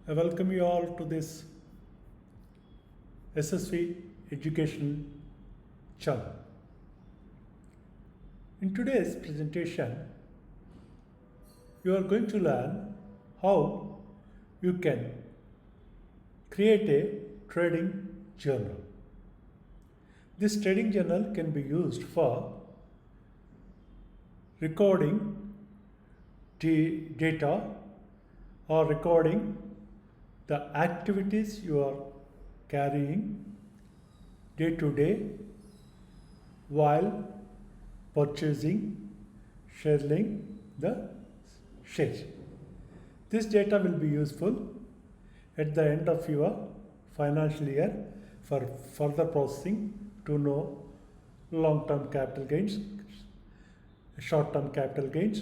I welcome you all to this SSV educational channel. In today's presentation, you are going to learn how you can create a trading journal. This trading journal can be used for recording data or recording the activities you are carrying day to day while purchasing, selling the shares. This data will be useful at the end of your financial year for further processing to know long-term capital gains, short-term capital gains,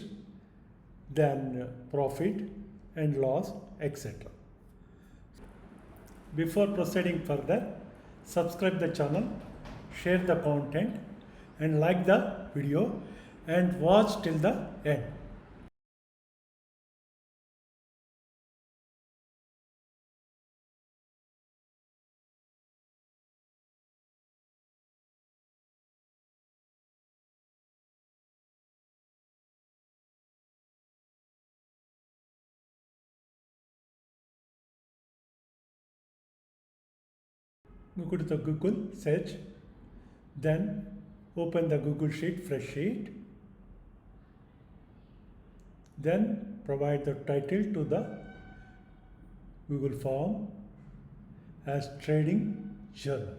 then profit and loss, etc. Before proceeding further, subscribe the channel, share the content and like the video and watch till the end. Go to the Google search, then open the Google Sheet, fresh sheet, then provide the title to the Google form as trading journal.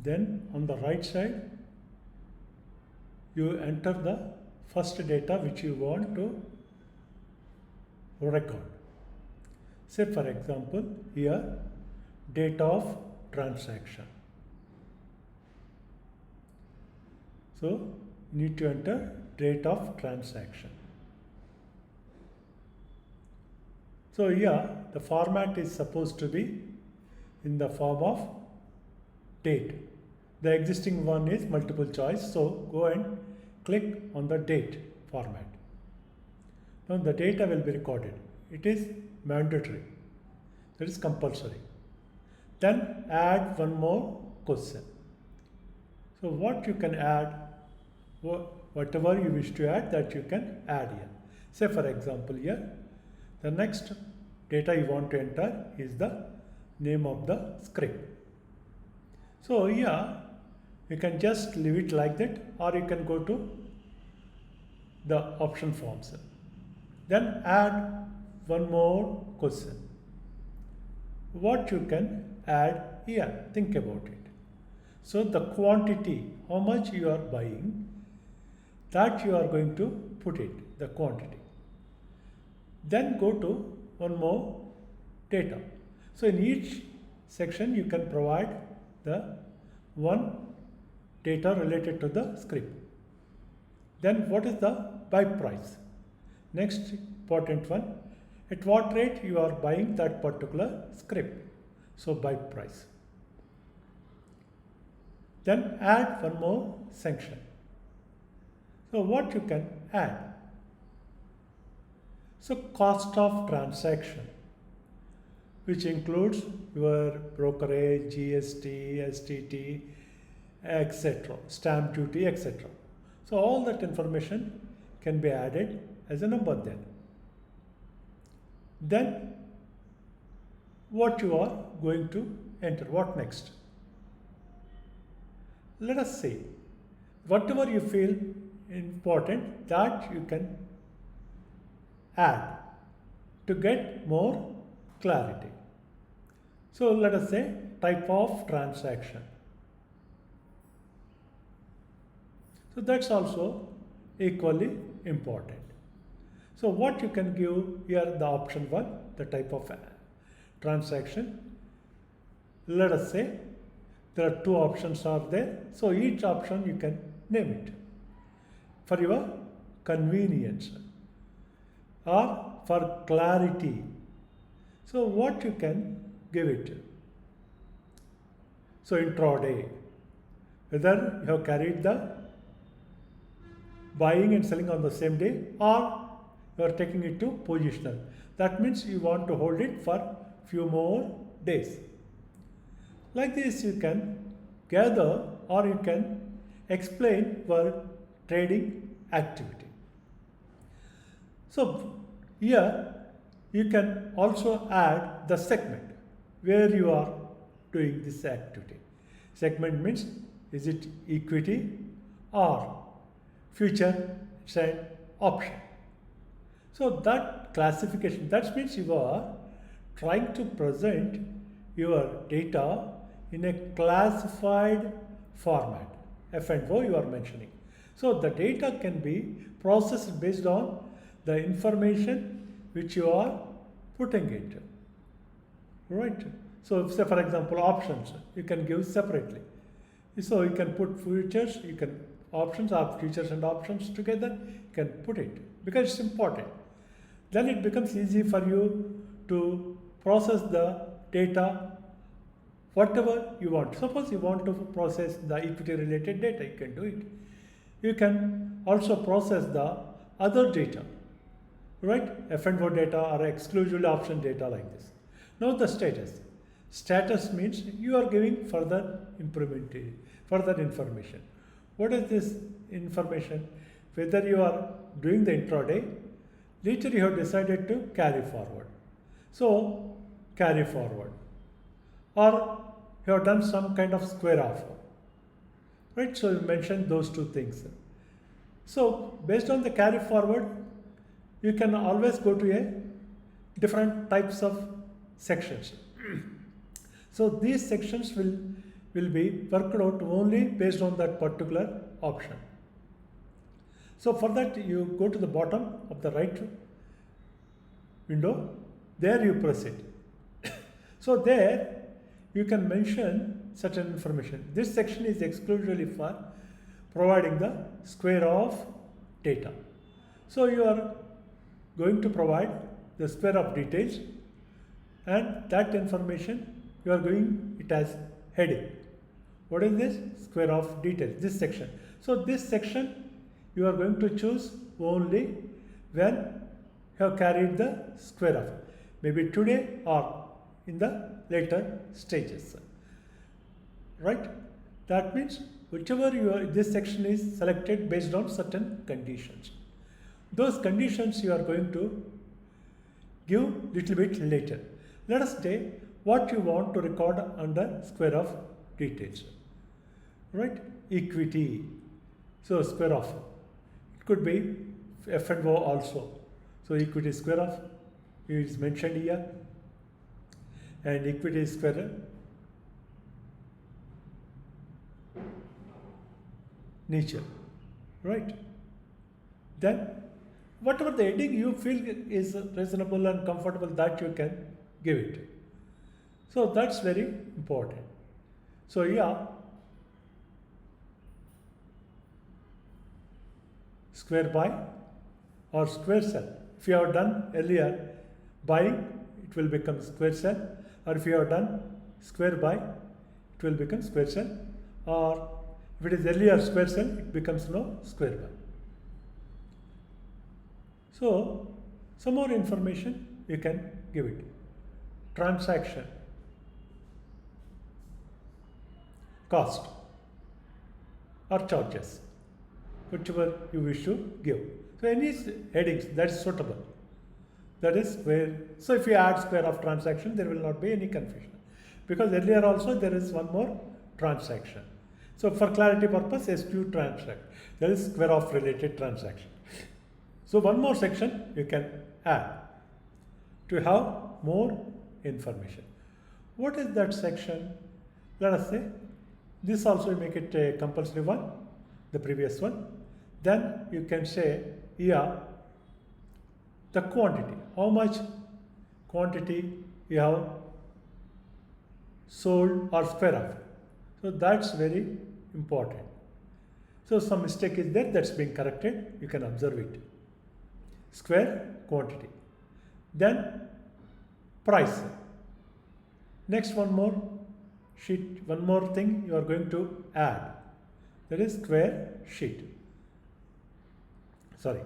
Then on the right side, you enter the first data which you want to record. Say for example, here date of transaction. So you need to enter date of transaction. So here the format is supposed to be in the form of date. The existing one is multiple choice, so go and click on the date format. Now the data will be recorded. It is mandatory. That is compulsory. Then add one more question. So what you can add, whatever you wish to add, that you can add here. Say for example here, the next data you want to enter is the name of the script. So here you can just leave it like that, or you can go to the option forms. Then add one more question. What you can add here, think about it. So the quantity, how much you are buying, that you are going to put it, the quantity. Then go to one more data. So in each section you can provide the one data related to the script. Then what is the buy price? Next important one, at what rate you are buying that particular script. So buy price. Then add one more section. So what you can add? So cost of transaction, which includes your brokerage, GST, STT, etc., stamp duty, etc. So all that information can be added as a number there. Then what you are going to enter, what next? Let us see, whatever you feel important, that you can add to get more clarity. So let us say type of transaction. So that's also equally important. So what you can give here, the option 1, the type of transaction. Let us say there are 2 options are there. So each option you can name it for your convenience or for clarity. So what you can give it? So intraday, whether you have carried the buying and selling on the same day, or you are taking it to positional. That means you want to hold it for few more days. Like this you can gather or you can explain your trading activity. So here you can also add the segment where you are doing this activity. Segment means is it equity or future and option. So that classification, that means you are trying to present your data in a classified format. F&O you are mentioning. So the data can be processed based on the information which you are putting it. Right? So say for example options, you can give separately. So you can put futures, you can options or futures and options together, you can put it because it's important. Then it becomes easy for you to process the data whatever you want. Suppose you want to process the equity related data, you can do it. You can also process the other data, right? F&O data or exclusively option data like this. Now the status. Status means you are giving further further information. What is this information? Whether you are doing the intraday, later you have decided to carry forward. So carry forward. Or you have done some kind of square offer. Right? So you mentioned those two things. So based on the carry forward, you can always go to a different types of sections. So these sections will be worked out only based on that particular option. So for that you go to the bottom of the right window, there you press it. So there you can mention certain information. This section is exclusively for providing the square of data. So you are going to provide the square of details, and that information you are going it as heading. What is this? Square of details, this section. So this section you are going to choose only when you have carried the square of, maybe today or in the later stages. Right? That means whichever this section is selected based on certain conditions. Those conditions you are going to give little bit later. Let us say what you want to record under square of details. Right? Equity. So square of. It could be F&O also. So equity square of is mentioned here. And equity square nature. Right? Then whatever the heading you feel is reasonable and comfortable, that you can give it. So that's very important. So yeah, square buy or square sell. If you have done earlier buying, it will become square sell, or if you have done square buy, it will become square sell, or if it is earlier square sell, it becomes no square buy. So some more information you can give it. Transaction, cost or charges, whichever you wish to give. So any headings that is suitable, that is where, so if you add square of transaction, there will not be any confusion, because earlier also there is one more transaction. So for clarity purpose, SQ transaction, there is square of related transaction. So one more section you can add to have more information. What is that section? Let us say this also make it a compulsory one, the previous one. Then you can say here the quantity, how much quantity you have sold or square of. So that's very important. So some mistake is there, that's being corrected, you can observe it. Square quantity. Then price. Next one more sheet, one more thing you are going to add, that is square sheet. sorry,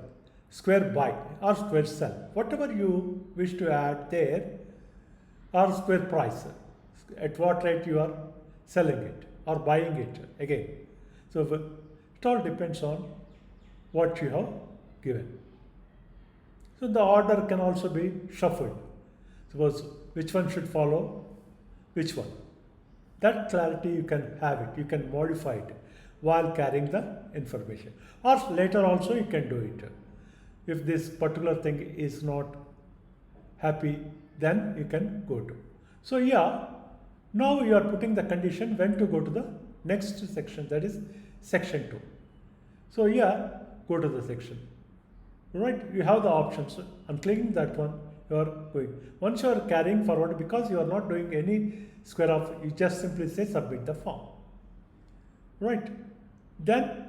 square by or square cell, whatever you wish to add there, or square price, at what rate you are selling it or buying it again. So it all depends on what you have given. So the order can also be shuffled. Suppose which one should follow which one. That clarity you can have it, you can modify it while carrying the information. Or later also you can do it. If this particular thing is not happy, then you can go to. So yeah, now you are putting the condition when to go to the next section, that is section 2. So yeah, go to the section. Right, you have the options. On clicking that one, you are going. Once you are carrying forward, because you are not doing any square off, you just simply say submit the form. Right. Then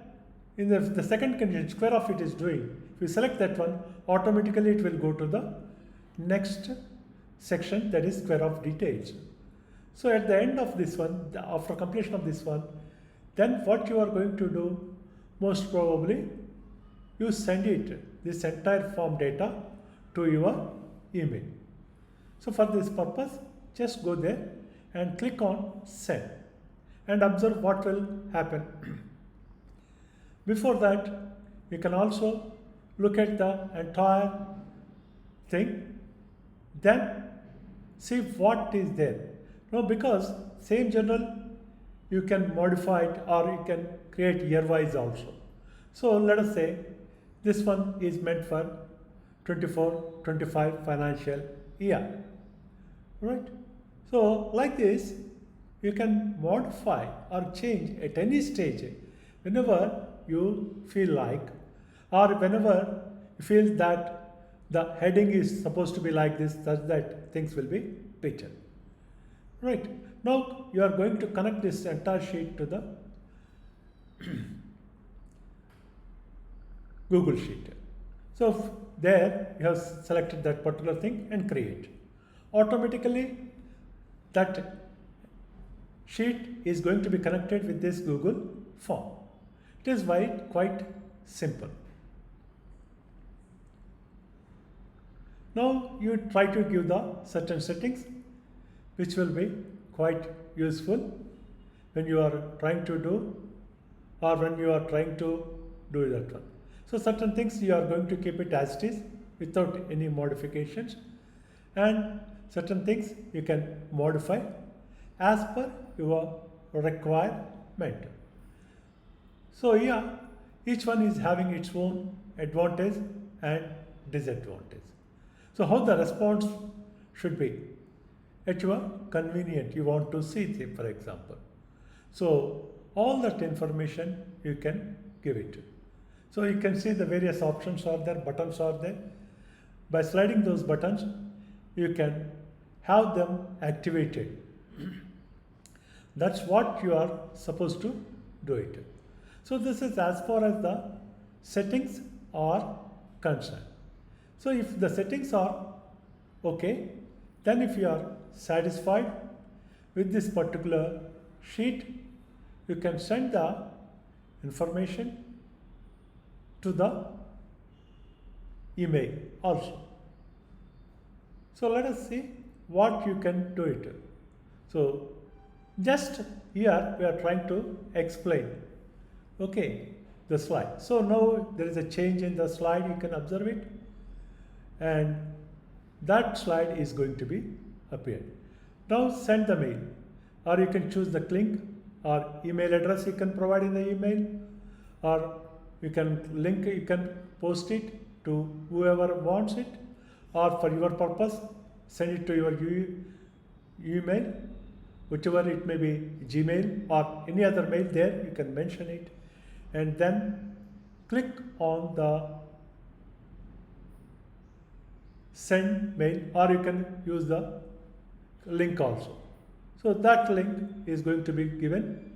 in the second condition, square of it is doing. If you select that one, automatically it will go to the next section, that is square of details. So at the end of this one, after completion of this one, then what you are going to do, most probably, you send it, this entire form data, to your email. So for this purpose, just go there and click on send and observe what will happen. Before that, you can also look at the entire thing, then see what is there. Now, because same journal you can modify it or you can create year-wise also. So let us say this one is meant for 24-25 financial year, right? So like this, you can modify or change at any stage whenever you feel like, or whenever you feel that the heading is supposed to be like this, such that things will be better. Right. Now you are going to connect this entire sheet to the Google Sheet. So there you have selected that particular thing and create. Automatically that sheet is going to be connected with this Google form. It is quite simple. Now you try to give the certain settings which will be quite useful when you are trying to do or when you are trying to do that one. So certain things you are going to keep it as it is without any modifications, and certain things you can modify as per your requirement. So yeah, each one is having its own advantage and disadvantage. So how the response should be at your convenient, you want to see it, for example. So all that information you can give it. So you can see the various options are there, buttons are there. By sliding those buttons, you can have them activated. That's what you are supposed to do it. So this is as far as the settings are concerned. So if the settings are okay, then if you are satisfied with this particular sheet, you can send the information to the email also. So let us see what you can do it. So just here we are trying to explain, okay, the slide. So now there is a change in the slide, you can observe it, and that slide is going to be appeared. Now send the mail, or you can choose the link or email address you can provide in the email, or you can post it to whoever wants it, or for your purpose send it to your email, whichever it may be, Gmail or any other mail. There you can mention it and then click on the send mail, or you can use the link also. So that link is going to be given.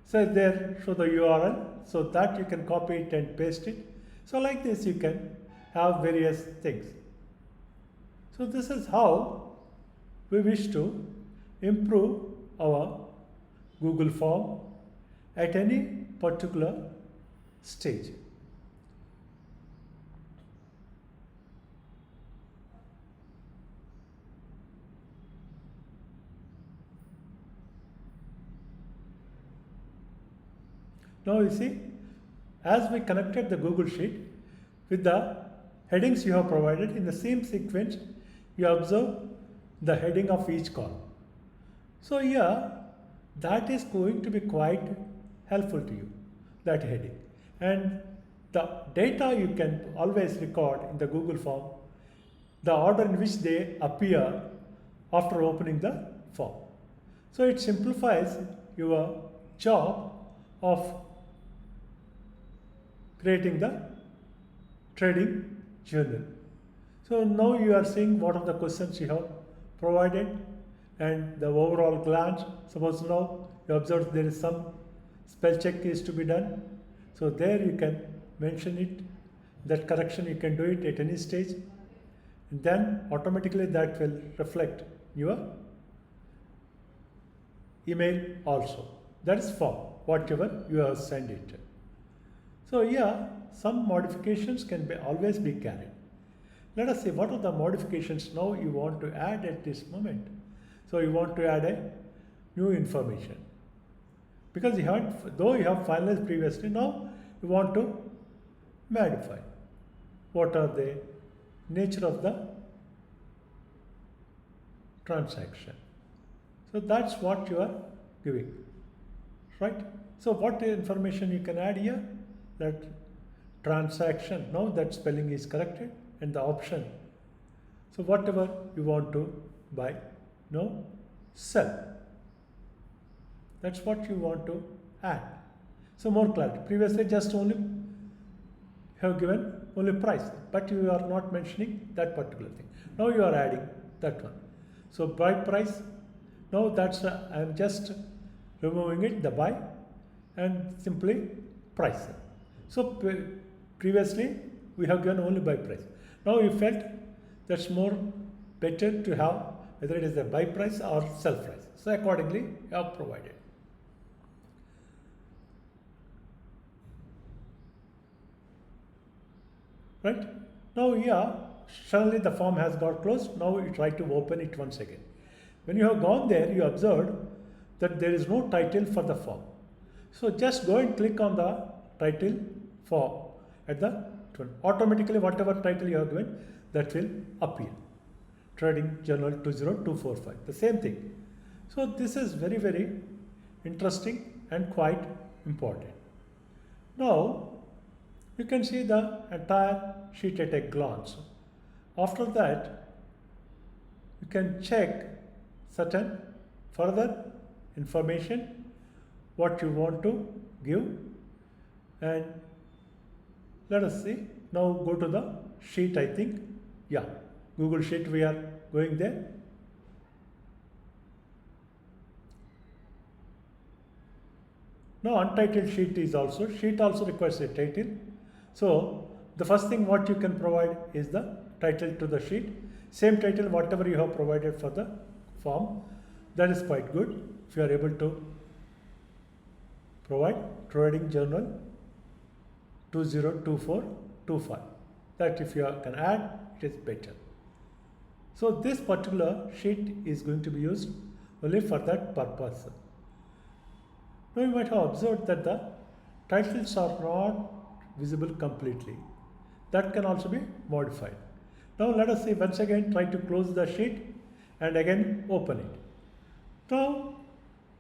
So there, show the URL, so that you can copy it and paste it. So like this you can have various things. So this is how we wish to improve our Google form at any particular stage. Now you see, as we connected the Google Sheet with the headings you have provided in the same sequence, you observe the heading of each column. So here, that is going to be quite helpful to you, that heading. And the data you can always record in the Google form, the order in which they appear after opening the form. So it simplifies your job of creating the trading journal. So now you are seeing what are the questions you have provided and the overall glance. Suppose now you observe there is some spell check is to be done. So there you can mention it, that correction you can do it at any stage. And then automatically that will reflect your email also. That is form, whatever you have sent it. So yeah, some modifications can always be carried. Let us see what are the modifications now you want to add at this moment. So you want to add a new information. Because though you have finalized previously, now you want to modify. What are the nature of the transaction? So that's what you are giving, right? So what information you can add here? That transaction, now that spelling is corrected, and the option. So whatever you want to buy, no, sell. That's what you want to add. So more clarity. Previously just only have given only price, but you are not mentioning that particular thing. Now you are adding that one. So buy price. Now that's I am just removing it, the buy, and simply price. So previously we have given only buy price. Now you felt that's more better to have whether it is a buy price or sell price. So accordingly you have provided. Right? Now here suddenly the form has got closed. Now you try to open it once again. When you have gone there, you observed that there is no title for the form. So just go and click on the title form at the automatically whatever title you have given, that will appear. Trading Journal 20245, the same thing. So this is very, very interesting and quite important. Now you can see the entire sheet at a glance. After that, you can check certain further information what you want to give, and let us see. Now go to the sheet, I think. Yeah, Google Sheet, we are going there. Now untitled sheet also requires a title. So the first thing what you can provide is the title to the sheet. Same title whatever you have provided for the form. That is quite good if you are able to provide Trading Journal 202425. That if you can add, it is better. So this particular sheet is going to be used only for that purpose. Now you might have observed that the titles are not visible completely. That can also be modified. Now let us see, once again try to close the sheet and again open it. Now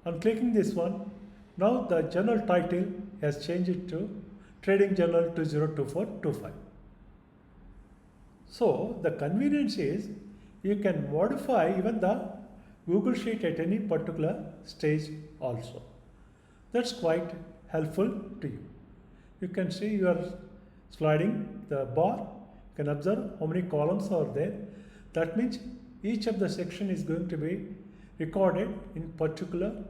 on clicking this one, now the journal title has changed it to Trading Journal 202425. So the convenience is you can modify even the Google Sheet at any particular stage also. That's quite helpful to you. You can see you are sliding the bar. You can observe how many columns are there. That means each of the section is going to be recorded in particular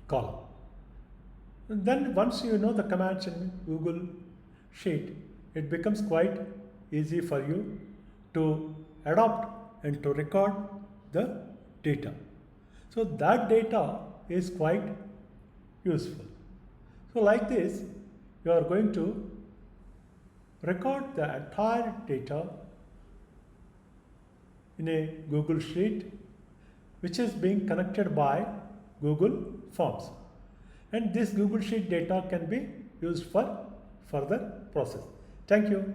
column. And then once you know the commands in Google Sheet, it becomes quite easy for you to adopt and to record the data. So that data is quite useful. So like this, you are going to record the entire data in a Google Sheet which is being connected by Google Forms. and this Google Sheet data can be used for further process. Thank you.